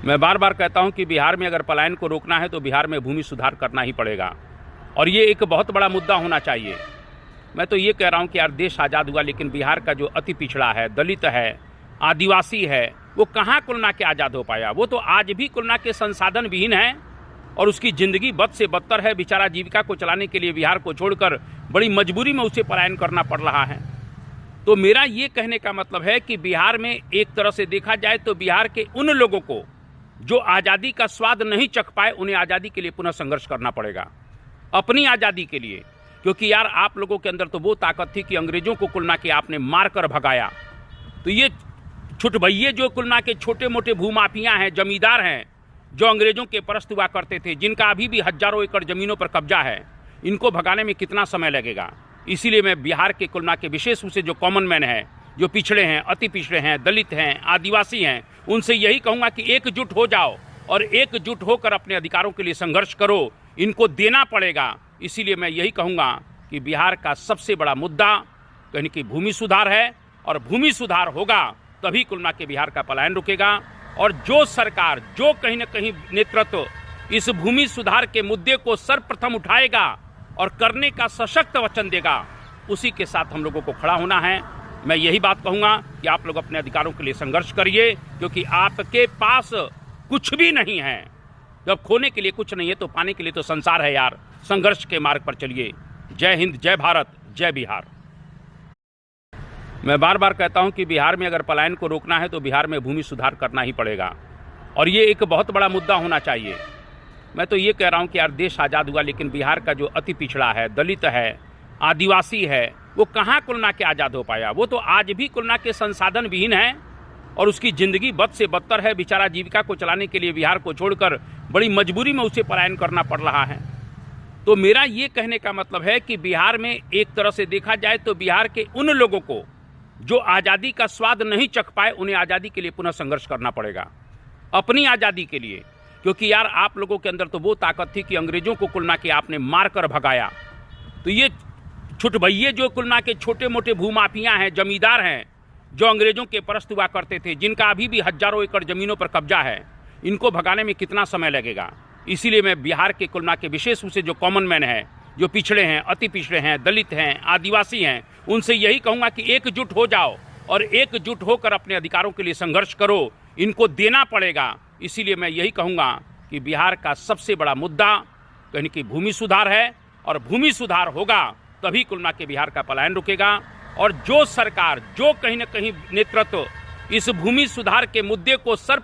मैं बार बार कहता हूं कि बिहार में अगर पलायन को रोकना है तो बिहार में भूमि सुधार करना ही पड़ेगा और ये एक बहुत बड़ा मुद्दा होना चाहिए। मैं तो ये कह रहा हूं कि यार देश आज़ाद हुआ लेकिन बिहार का जो अति पिछड़ा है, दलित है, आदिवासी है, वो कहाँ कुल मिला के आज़ाद हो पाया। वो तो आज भी कुल मिला के संसाधन विहीन है और उसकी ज़िंदगी बद से बदतर है। बेचारा जीविका को चलाने के लिए बिहार को छोड़कर बड़ी मजबूरी में उसे पलायन करना पड़ रहा है। तो मेरा ये कहने का मतलब है कि बिहार में एक तरह से देखा जाए तो बिहार के उन लोगों को जो आज़ादी का स्वाद नहीं चख पाए, उन्हें आज़ादी के लिए पुनः संघर्ष करना पड़ेगा, अपनी आज़ादी के लिए। क्योंकि यार आप लोगों के अंदर तो वो ताकत थी कि अंग्रेजों को कुल मिला के आपने मार कर भगाया। तो ये छुटभइये जो कुल मिला के छोटे मोटे भूमाफिया हैं, जमींदार हैं, जो अंग्रेजों के परस्त हुआ करते थे, जिनका अभी भी हजारों एकड़ जमीनों पर कब्जा है, इनको भगाने में कितना समय लगेगा। इसीलिए मैं बिहार के कुल मिला के विशेष रूप से जो कॉमन मैन है, जो पिछड़े हैं, अति पिछड़े हैं, दलित हैं, आदिवासी हैं, उनसे यही कहूँगा कि एकजुट हो जाओ और एकजुट होकर अपने अधिकारों के लिए संघर्ष करो। इनको देना पड़ेगा। इसीलिए मैं यही कहूँगा कि बिहार का सबसे बड़ा मुद्दा कहीं कि भूमि सुधार है और भूमि सुधार होगा तभी कुल मिला के बिहार का पलायन रुकेगा। और जो सरकार, जो कहीं न कहीं नेतृत्व इस भूमि सुधार के मुद्दे को सर्वप्रथम उठाएगा और करने का सशक्त वचन देगा, उसी के साथ हम लोगों को खड़ा होना है। मैं यही बात कहूँगा कि आप लोग अपने अधिकारों के लिए संघर्ष करिए, क्योंकि आपके पास कुछ भी नहीं है। जब खोने के लिए कुछ नहीं है तो पाने के लिए तो संसार है यार। संघर्ष के मार्ग पर चलिए। जय हिंद, जय भारत, जय बिहार। मैं बार बार कहता हूं कि बिहार में अगर पलायन को रोकना है तो बिहार में भूमि सुधार करना ही पड़ेगा और ये एक बहुत बड़ा मुद्दा होना चाहिए। मैं तो ये कह रहा हूं कि यार देश आज़ाद हुआ लेकिन बिहार का जो अति पिछड़ा है, दलित है, आदिवासी है, वो कहाँ कुल मिला के आज़ाद हो पाया। वो तो आज भी कुल मिला के संसाधन विहीन है और उसकी ज़िंदगी बद से बदतर है। बेचारा जीविका को चलाने के लिए बिहार को छोड़कर बड़ी मजबूरी में उसे पलायन करना पड़ रहा है। तो मेरा ये कहने का मतलब है कि बिहार में एक तरह से देखा जाए तो बिहार के उन लोगों को जो आज़ादी का स्वाद नहीं चख पाए, उन्हें आज़ादी के लिए पुनः संघर्ष करना पड़ेगा, अपनी आज़ादी के लिए। क्योंकि यार आप लोगों के अंदर तो वो ताकत थी कि अंग्रेजों को कुल मिला के आपने मार कर भगाया। तो ये छुटभइये जो कुल मिला के छोटे मोटे भूमाफिया हैं, जमींदार हैं, जो अंग्रेजों के परस्त हुआ करते थे, जिनका अभी भी हजारों एकड़ जमीनों पर कब्जा है, इनको भगाने में कितना समय लगेगा। इसीलिए मैं बिहार के कुल मिला के विशेष रूप से जो कॉमन मैन है, जो पिछड़े हैं, अति पिछड़े हैं, दलित हैं, आदिवासी हैं, उनसे यही कहूँगा कि एकजुट हो जाओ और एकजुट होकर अपने अधिकारों के लिए संघर्ष करो। इनको देना पड़ेगा। इसीलिए मैं यही कहूँगा कि बिहार का सबसे बड़ा मुद्दा कहीं कि भूमि सुधार है और भूमि सुधार होगा तभी कुल मिला के बिहार का पलायन रुकेगा। और जो सरकार, जो कहीं न कहीं नेतृत्व इस भूमि सुधार के मुद्दे को सर्व